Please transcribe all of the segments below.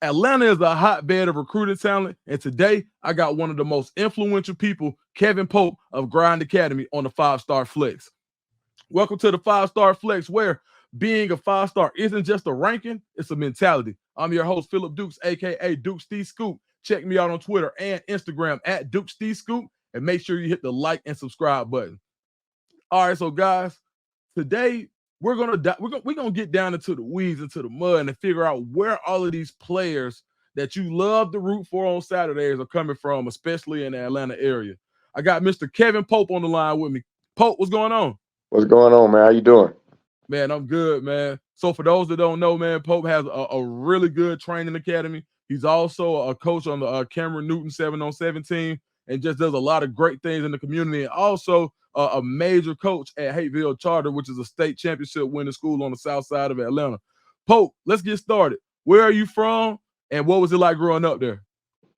Atlanta is a hotbed of recruiting talent, and today I got one of the most influential people, Kevin Pope of Grind Academy, on the 5-Star Flex. Welcome to the 5-Star Flex, where being a 5-star isn't just a ranking, it's a mentality. I'm your host, Phillip Dukes, aka Dukes D Scoop. Check me out on Twitter and Instagram at Dukes D Scoop, and make sure you hit the like and subscribe button. All right, so guys, today we're gonna get down into the weeds, into the mud, and figure out where all of these players that you love to root for on Saturdays are coming from, especially in the Atlanta area. I got Mr. Kevin Pope on the line with me. Pope, what's going on? What's going on, man? How you doing? Man, I'm good, man. So for those that don't know, man, Pope has a really good training academy. He's also a coach on the Cameron Newton 7-on-7 team, and just does a lot of great things in the community. And also a major coach at Hateville Charter, which is a state championship winning school on the south side of Atlanta. Pope, let's get started. Where are you from, and what was it like growing up there?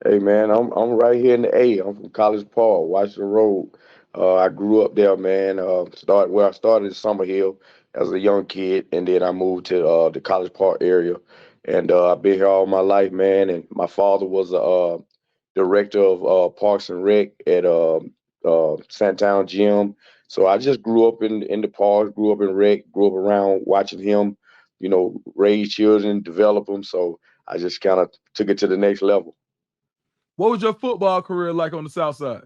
Hey, man, I'm right here in the A. I'm from College Park, Washington Road. I grew up there, man. I started in Summer Hill as a young kid, and then I moved to the College Park area, and I've been here all my life, man. And my father was a director of Parks and Rec at Sandtown Gym. So I just grew up in the parks, grew up in rec, grew up around watching him, raise children, develop them. So I just kind of took it to the next level. What was your football career like on the south side?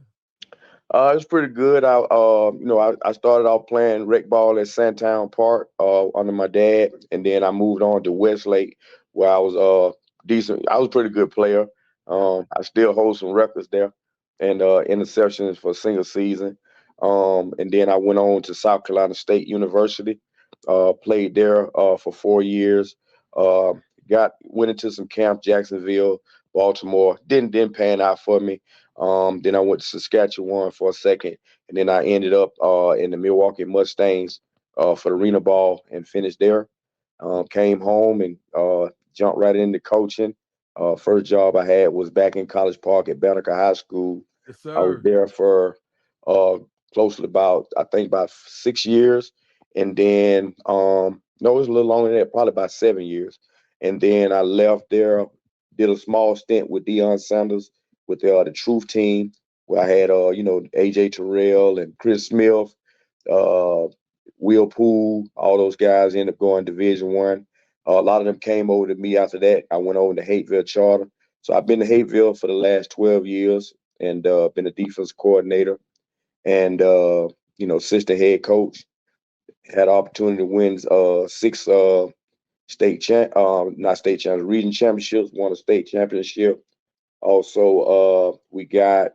It was pretty good. I started off playing rec ball at Sandtown Park under my dad, and then I moved on to Westlake, where I was decent. I was a pretty good player. I still hold some records there, and interceptions for a single season. And then I went on to South Carolina State University, played there for 4 years. Uh, went into some camp, Jacksonville, Baltimore. Didn't pan out for me. Then I went to Saskatchewan for a second, and then I ended up in the Milwaukee Mustangs for the arena ball and finished there. Came home and jumped right into coaching. First job I had was back in College Park at Banneker High School. Yes, I was sir. there for uh, close to about 6 years, and then no, it was a little longer than that, probably about 7 years. And then I left there, did a small stint with Deion Sanders with the Truth team, where I had AJ Terrell and Chris Smith, uh, Will Poole, all those guys ended up going Division 1. A lot of them came over to me after that. I went over to Hateville Charter. So I've been to Hateville for the last 12 years and been a defense coordinator and assistant head coach. Had opportunity to win six not state champions, region championships, won a state championship. Also, we got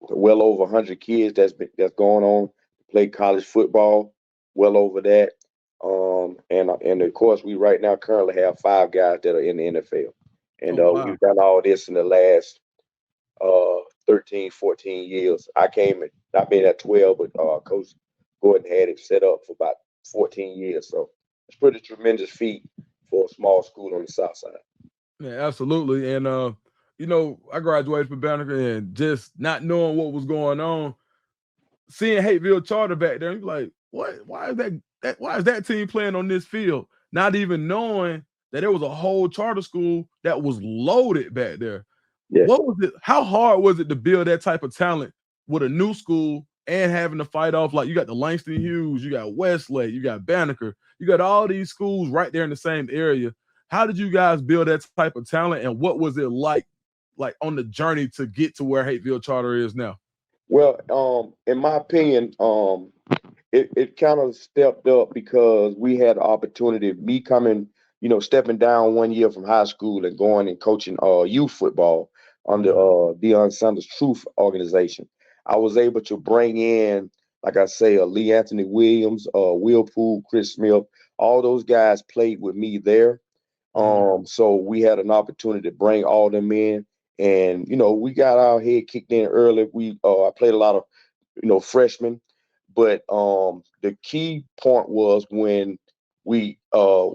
well over 100 kids that's going on to play college football. Well over that, and of course, we right now currently have 5 guys that are in the NFL, and Oh, wow. we've done all this in the last uh, 13, 14 years. I've been at 12, but Coach Gordon had it set up for about 14 years. So it's pretty tremendous feat for a small school on the south side. Yeah, absolutely. And I graduated from Banneker, and just not knowing what was going on, seeing Hateville Charter back there, you're like, what? Why is that team playing on this field? Not even knowing that there was a whole charter school that was loaded back there. Yeah. What was it? How hard was it to build that type of talent with a new school and having to fight off? Like, you got the Langston Hughes, you got Westlake, you got Banneker, you got all these schools right there in the same area. How did you guys build that type of talent, and what was it like on the journey to get to where Hateville Charter is now? Well, in my opinion, it kind of stepped up because we had the opportunity, me coming, stepping down 1 year from high school and going and coaching youth football under Mhm. Deion Sanders Truth organization. I was able to bring in, like I say, Lee Anthony Williams, Will Poole, Chris Smith, all those guys played with me there. Mhm. So we had an opportunity to bring all them in, and we got our head kicked in early. I played a lot of freshmen, but the key point was when we uh,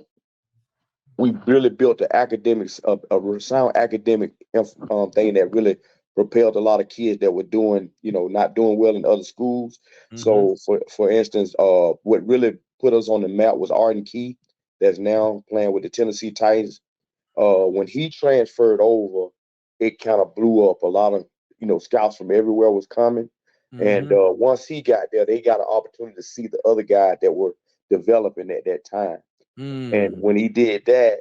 we really built the academics a sound academic thing that really propelled a lot of kids that were doing not doing well in other schools. Mhm. So for instance, what really put us on the map was Arden Key, that's now playing with the Tennessee Titans. when he transferred over, it kind of blew up. A lot of scouts from everywhere was coming, and Mm-hmm. once he got there, they got an opportunity to see the other guys that were developing at that time. And Mm. when he did that,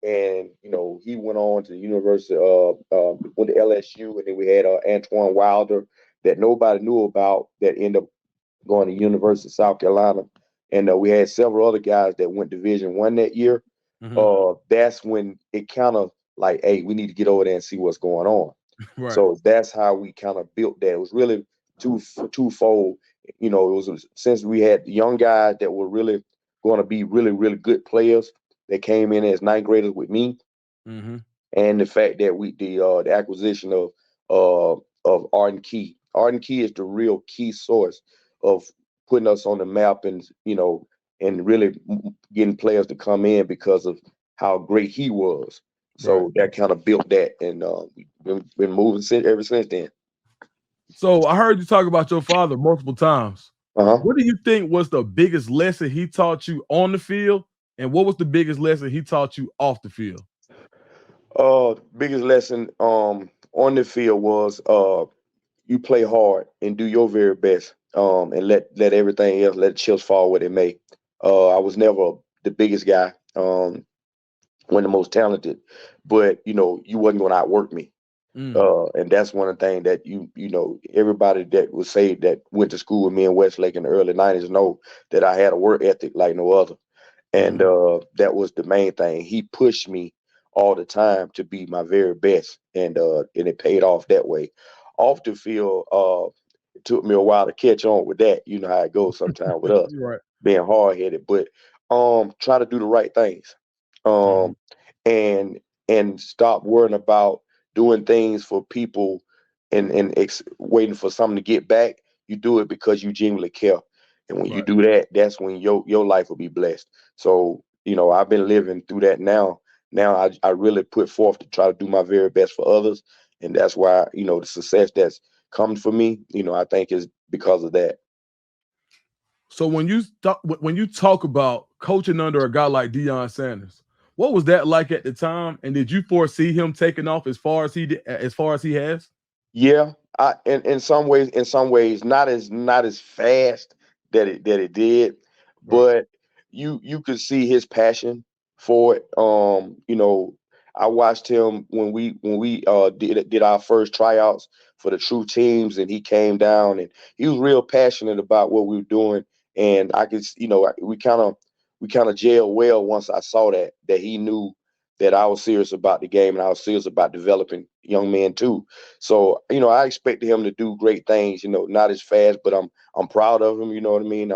and he went on to the University of went to LSU, and then we had Antoine Wilder that nobody knew about that ended up going to University of South Carolina, and we had several other guys that went Division 1 that year. Mm-hmm. That's when it kind of like, hey, we need to get over there and see what's going on. Right. So that's how we kind of built that. It was really twofold. It was since we had young guys that were really going to be really, really good players that came in as ninth graders with me, Mm-hmm. and the fact that the acquisition of Arden Key. Arden Key is the real key source of putting us on the map, and and really getting players to come in because of how great he was. Right. So that kind of built that, and we've been moving since ever since then. So I heard you talk about your father multiple times. Uh-huh. What do you think was the biggest lesson he taught you on the field, and what was the biggest lesson he taught you off the field? Biggest lesson on the field was you play hard and do your very best, and let everything else, let the chips fall where they may. I was never the biggest guy, one of the most talented, but you wasn't going to outwork me. Mm. And that's one of the things that everybody that was say that went to school with me in Westlake in the early '90s know that I had a work ethic like no other, and Mhm. that was the main thing. He pushed me all the time to be my very best, and it paid off that way. Off the field, it took me a while to catch on with that. You know how it goes sometimes with us You're right. being hard headed, but try to do the right things, Mhm. um, and stop worrying about doing things for people and waiting for something to get back. You do it because you genuinely care, and when you Right. do that, that's when your life will be blessed. So I've been living through that now. Now I really put forth to try to do my very best for others, and that's why the success that's come for me, I think is because of that. So when you talk about coaching under a guy like Deion Sanders, what was that like at the time? And did you foresee him taking off as far as he did, as far as he has? Yeah, in some ways, not as fast that it did, Right. but you could see his passion for it. I watched him when we did our first tryouts for the true teams, and he came down and he was real passionate about what we were doing, and I could, we kind of gelled well once I saw that he knew that I was serious about the game and I was serious about developing young men too. So, I expected him to do great things, not as fast, but I'm proud of him, you know what I mean?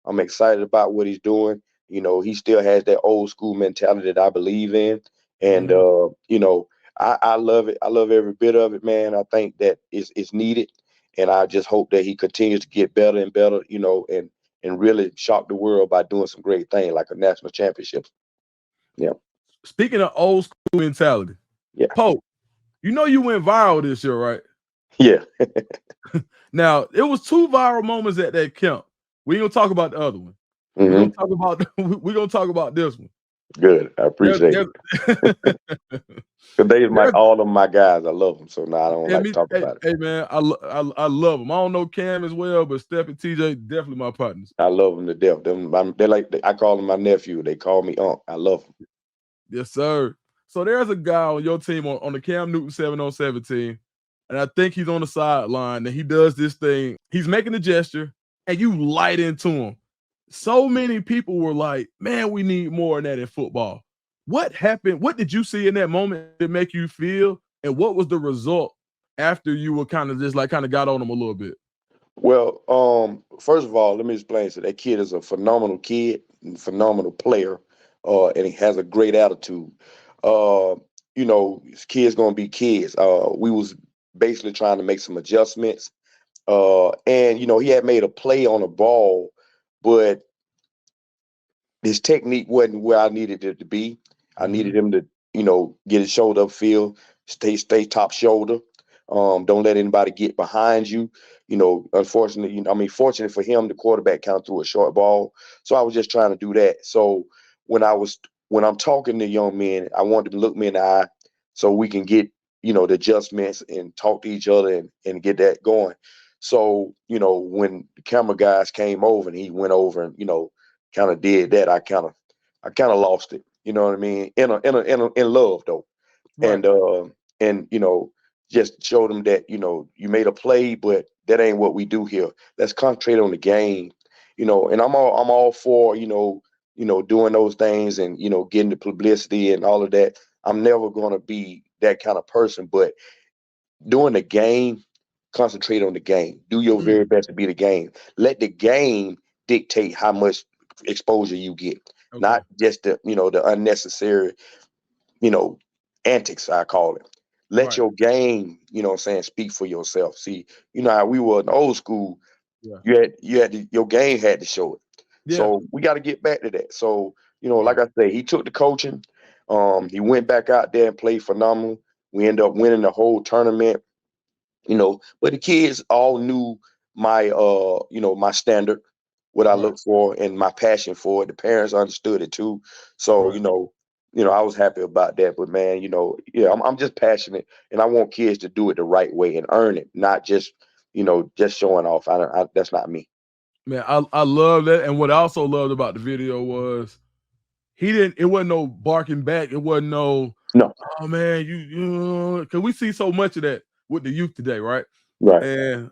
I'm excited about what he's doing. He still has that old school mentality that I believe in. And Mhm. I love it. I love every bit of it, man. I think that it's needed. And I just hope that he continues to get better and better, and really shock the world by doing some great things like a national championship. Yeah. Speaking of old school mentality, Yeah. Pope, you know you went viral this year, right? Yeah. Now it was two viral moments at that camp. We ain't gonna talk about the other one. We're gonna Hmm. talk about we're gonna talk about this one. Good. I There's, appreciate there's, it. Because they my there's all of my guys. I love them. So now I don't yeah, like to me, talk hey, about it. hey man, I love them. I don't know Cam as well, but Steph and TJ definitely my partners. I love them to death. I call them my nephew. They call me Unc. I love them. Yes, sir. So there's a guy on your team on the Cam Newton 7-on-7 team, and I think he's on the sideline and he does this thing. He's making a gesture, and you light into him. So many people were like, "Man, we need more of that in football." What happened? What did you see in that moment that make you feel? And what was the result after you were kind of just like kind of got on him a little bit? Well, first of all, let me explain. So that kid is a phenomenal kid, and phenomenal player, and he has a great attitude. Uh, kids gonna be kids. We was basically trying to make some adjustments, and he had made a play on a ball, but his technique wasn't where I needed it to be. I Mm-hmm. needed him to, get his shoulder upfield, stay top shoulder. Don't let anybody get behind you. Unfortunately, fortunate for him, the quarterback kind of threw a short ball. So I was just trying to do that. So when I was when I'm talking to young men, I want them to look me in the eye so we can get, the adjustments and talk to each other and get that going. So, when the camera guys came over and he went over and, kind of did that, I kind of lost it. You know what I mean? In love though. Right. And just show them that you made a play, but that ain't what we do here. Let's concentrate on the game. And I'm all for doing those things and getting the publicity and all of that. I'm never going to be that kind of person, but during the game, concentrate on the game. Do your very Mm, best to be the game. Let the game dictate how much exposure you get, okay. not just the unnecessary you know, antics, I call it. Let Right. your game, what I'm saying, speak for yourself. See, how we were in the old school, Yeah. your game had to show it. Yeah. So we got to get back to that. So, like Right. I say, he took the coaching. He went back out there and played phenomenal. We ended up winning the whole tournament. But the kids all knew my standard, what I Right. look for and my passion for it. The parents understood it too. So, Right. I was happy about that. But man, yeah, I'm just passionate and I want kids to do it the right way and earn it, not just showing off. That's not me. Man, I love that. And what I also loved about the video was he didn't. It wasn't no barking back. It wasn't no, No, oh man, because we see so much of that with the youth today, right? right. And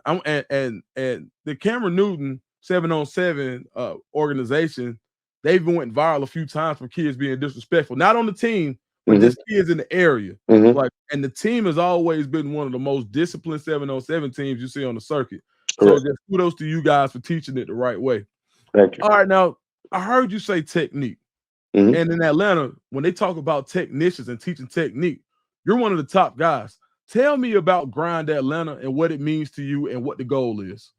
the Cameron Newton 7-on-7 organization, they even went viral a few times for kids being disrespectful, not on the team, but Hmm. just kids in the area. Hmm. Like, and the team has always been one of the most disciplined 7-on-7 teams you see on the circuit. So Correct. just kudos to you guys for teaching it the right way. Thank you. All right, now I heard you say technique. Hmm. And in Atlanta, when they talk about technicians and teaching technique, you're one of the top guys. Tell me about Grind Atlanta and what it means to you and what the goal is.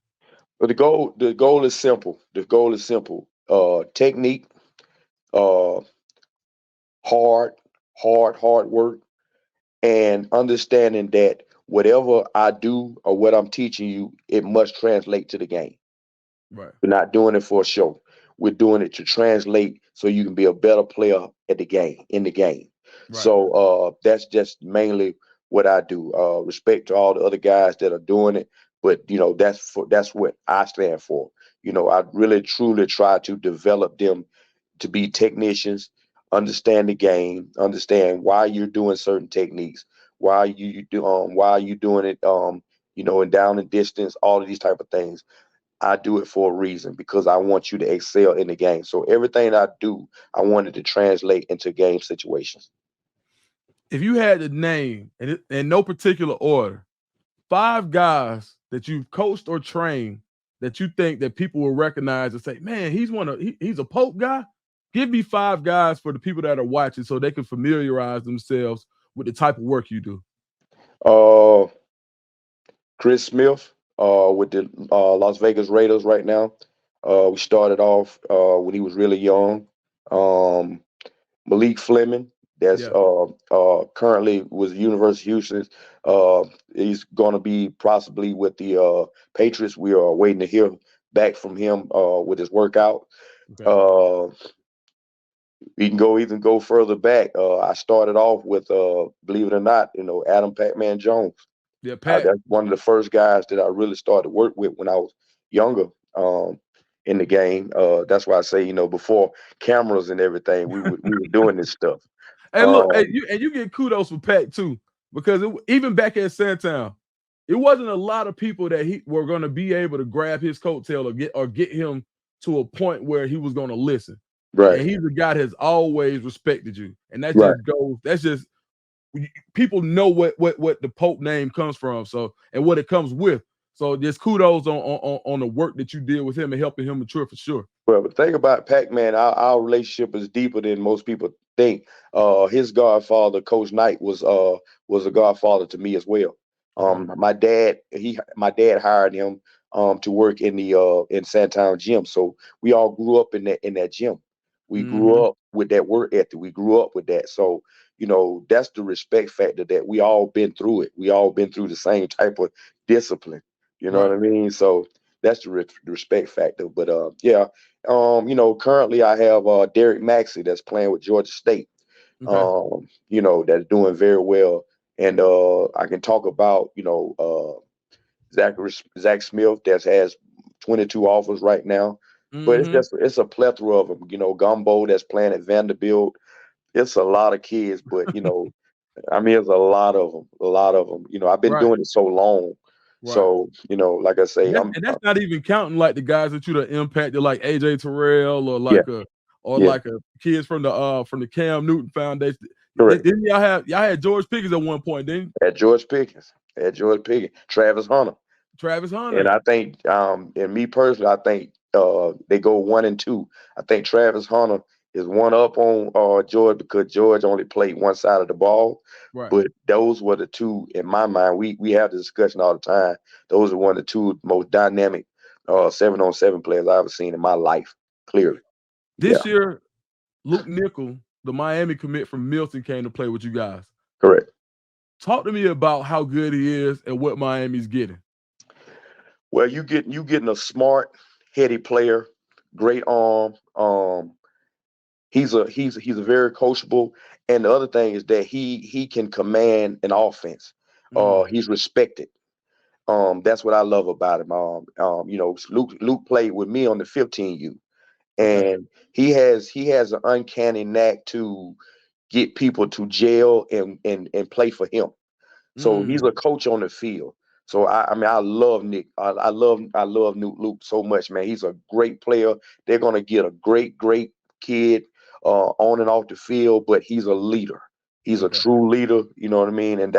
But the goal is simple. The goal is simple. Technique, uh, hard, hard work, and understanding that whatever I do or what I'm teaching you, it must translate to the game. Right, We're not doing it for a show. We're doing it to translate so you can be a better player at the game, in the game. right. So that's just mainly what I do. Respect to all the other guys that are doing it, but that's what I stand for. I really truly try to develop them to be technicians, understand the game, understand why you're doing certain techniques, why you doing it, and down and distance, all of these type of things. I do it for a reason because I want you to excel in the game. So everything I do, I wanted to translate into game situations. If you had to name, in no particular order, 5 guys that you've coached or trained that you think that people will recognize and say, man, he's a Pope guy. Give me 5 guys for the people that are watching so they can familiarize themselves with the type of work you do. Uh, Chris Smith, with the Las Vegas Raiders right now. We started off when he was really young. Um, Malik Fleming, that's Yeah. currently with University of Houston. Uh, he's going to be possibly with the Patriots. We are waiting to hear back from him with his workout. Okay. Uh, we can even go further back. I started off with, believe it or not, Adam Pac-Man Jones. Yeah, Pat. That's one of the first guys that I really started to work with when I was younger in the game. That's why I say, before cameras and everything, we were doing this stuff. And look, Um, you get kudos for Pat too, because even back at Santown, it wasn't a lot of people that he were going to be able to grab his coattail or get him to a point where he was going to listen. right, And he's a guy that has always respected you, and that right. just goes. That's just people know what the Pope name comes from, so and what it comes with. So just kudos on the work that you did with him and helping him mature for sure. Well, the thing about Pac-Man, our relationship is deeper than most people think. His godfather, Coach Knight, was a godfather to me as well. Okay. My dad hired him to work in Sandtown gym. So we all grew up in that gym. We grew Mm-hmm. up with that work ethic. We grew up with that. So that's the respect factor that we all been through it. We all been through the same type of discipline. You know what Right. I mean? So that's the respect factor. But yeah, currently I have Derek Maxey that's playing with Georgia State. Okay. That's doing very well. And I can talk about, Zach Zach Smith that has 22 offers right now. But Mm-hmm. it's a plethora of them. Gumbo that's playing at Vanderbilt. It's a lot of kids, but I mean, it's a lot of them. I've been Right. doing it so long, Right. so like I say, And that's not even counting like the guys that you done impacted, like AJ Terrell or yeah, yeah, like a kids from the Cam Newton Foundation. correct. Didn't y'all had George Pickens at one point, didn't you? At George Pickens, Travis Hunter. Travis And Hunter. I think, and me personally, I think they go 1 and 2. I think Travis Hunter is one up on George because George only played one side of the ball. Right. But those were the two in my mind. We have the discussion all the time. Those are one of the two most dynamic 7-on-7 players I've ever seen in my life. Clearly, yeah, This year, Luke Nickel, the Miami commit from Milton, came to play with you guys. correct. Talk to me about how good he is and what Miami's getting. Well, you getting a smart, heady player, great arm. He's a very coachable, and the other thing is that he can command an offense. Mm, He's respected. That's what I love about him. Luke played with me on the 15U, okay. and he has an uncanny knack to get people to jail and play for him. So he's Mm, a coach on the field. So I mean I love Nick. I love Luke so much, man. He's a great player. They're gonna get a great kid on and off the field, but he's a leader. He's a okay. true leader. You know what I mean? And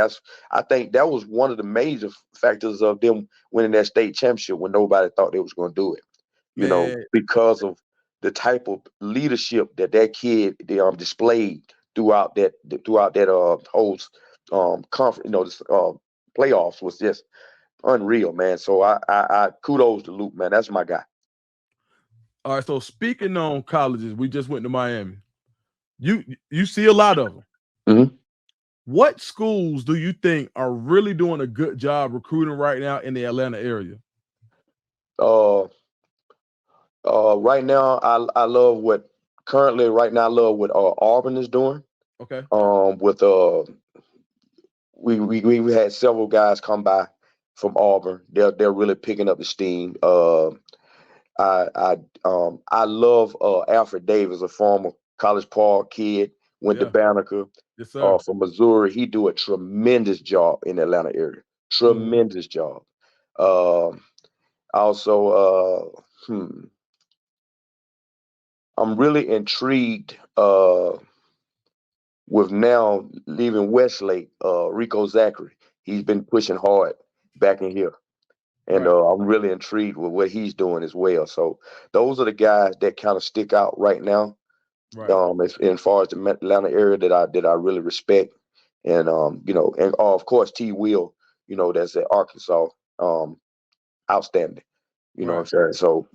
I think that was one of the major factors of them winning that state championship when nobody thought they was gonna do it. Man, Because of the type of leadership that kid displayed throughout that whole conference, this playoffs was just unreal, man. So I kudos to Luke, man. That's my guy. all right. So speaking on colleges, we just went to Miami. You see a lot of them. hmm What schools do you think are really doing a good job recruiting right now in the Atlanta area? Uh, right now, I love what currently right now I love what Auburn is doing. Okay. With we had several guys come by from Auburn. They're really picking up the steam. I love Alfred Davis, a former College Park kid, went to Yeah. Banneker Yes, sir. from Missouri. He do a tremendous job in the Atlanta area. Mhm. Tremendous job. Um, also, I'm really intrigued with now leaving Westlake, Rico Zachary. He's been pushing hard back in here. And Right. I'm really intrigued with what he's doing as well. So those are the guys that kind of stick out right now. Right. As far as the Atlanta area that I really respect, and and of course T. Will, that's at Arkansas, outstanding. You know what Right. I'm saying? So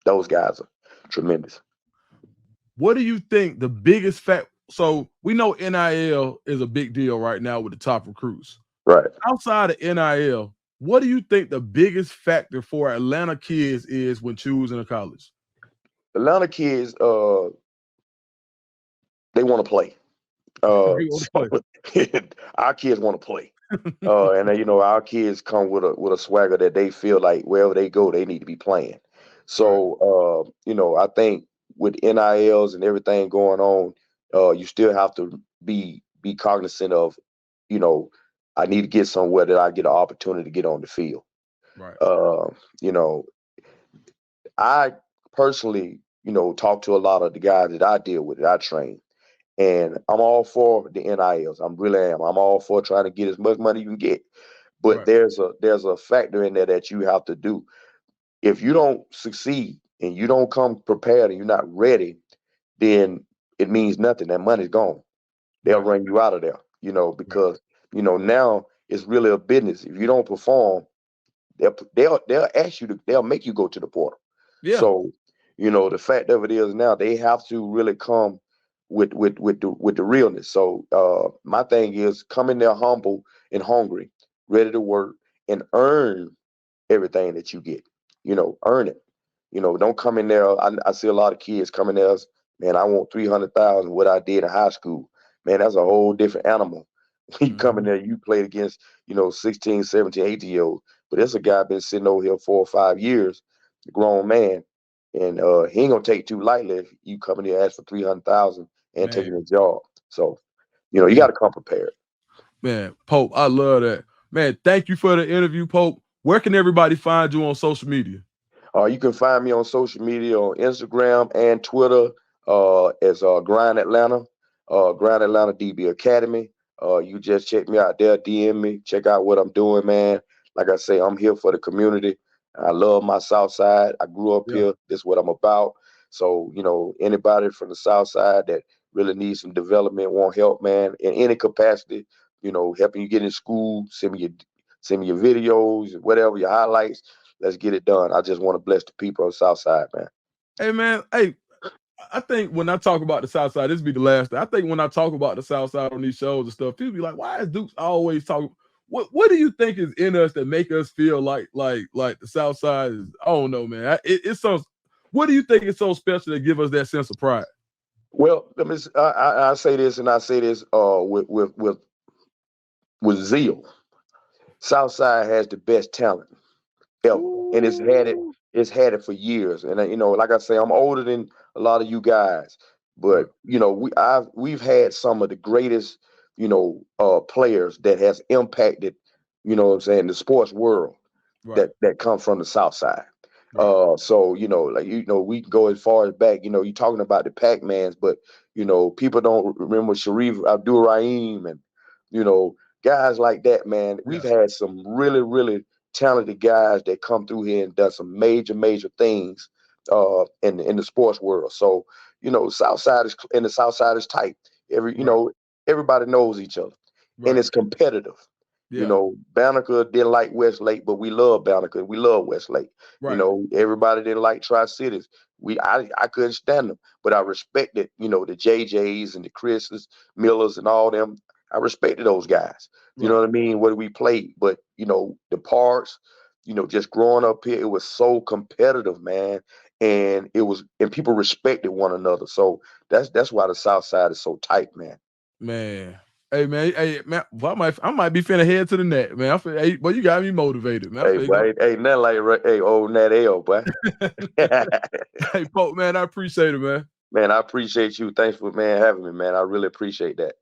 those guys are tremendous. What do you think the biggest fact? So we know NIL is a big deal right now with the top recruits. Right. Outside of NIL, what do you think the biggest factor for Atlanta kids is when choosing a college? Atlanta kids, they want to play. They want to So play. our kids want to play. And our kids come with a swagger that they feel like wherever they go, they need to be playing. Right. So I think with NILs and everything going on, you still have to be cognizant of, you know, I need to get somewhere that I get an opportunity to get on the field. Right. Uh, you know, I personally, talk to a lot of the guys that I deal with, that I train. And I'm all for the NILs. I'm really am. I'm all for trying to get as much money you can get. But Right. there's a factor in there that you have to do. If you don't succeed and you don't come prepared and you're not ready, then it means nothing. That money's gone. They'll Right. run you out of there, Right. because now it's really a business. If you don't perform, they'll ask you to they'll make you go to the portal. Yeah. So, the fact of it is now they have to really come with the realness. So my thing is come in there humble and hungry, ready to work and earn everything that you get. earn it. Don't come in there. I see a lot of kids coming there. Man, I want 300,000. What I did in high school, man, that's a whole different animal. When you come in there, you played against 16, 17, 18 year olds. But there's a guy been sitting over here 4 or 5 years, a grown man, and he ain't gonna take too lightly if you come in here ask for 300,000 and Man, taking a job. So you man, got to come prepared. man, Pope, I love that. Man, thank you for the interview, Pope. Where can everybody find you on social media? You can find me on social media on Instagram and Twitter as Grind Atlanta, Grind Atlanta DB Academy. You just check me out there, DM me, check out what I'm doing, man. Like I say, I'm here for the community. I love my South Side. I grew up Yeah. here. This is what I'm about. So, anybody from the South Side that really needs some development, want help, man, in any capacity, helping you get in school, send me your videos, whatever, your highlights. Let's get it done. I just want to bless the people of the South Side, man. Hey, man. Hey, I think when I talk about the South Side, this be the last thing. I think when I talk about the South Side on these shows and stuff, people be like, "Why is Dukes always talking?" What do you think is in us that make us feel like the South Side is? I don't know, man. It's so. What do you think is so special that give us that sense of pride? Well, let me. I say this, and I say this with zeal. South Side has the best talent ever, and it's had it. Ooh. It's had it for years. And like I say, I'm older than a lot of you guys, Right, but we've had some of the greatest players that has impacted what I'm saying, the sports world right, that come from the South Side. right, So we can go as far as back. You're talking about the Pac-Mans, but people don't remember Sharif Abdul Rahim and guys like that. Man, yeah, we've had some really, really talented guys that come through here and done some major, major things in the sports world. So the South Side is tight. right, Everybody knows each other, and right, it's competitive. yeah, Banneker didn't like Westlake, but we love Banneker. We love Westlake. right, Everybody didn't like Tri-Cities. I couldn't stand them, but I respected, the JJs and the Chris's, Millers and all them. I respected those guys. You know right. what I mean? Whether we played, but the parts, just growing up here, it was so competitive, man. And people respected one another. So that's why the South Side is so tight, man. Man. Hey man, well, I might be finna head to the net, man. Hey, but you got me motivated, man. I Hey, finna boy, go. ain't nothing like old Nat L, boy. Hey, Pope, man, I appreciate it, man. Man, I appreciate you. Thanks for having me, man. I really appreciate that.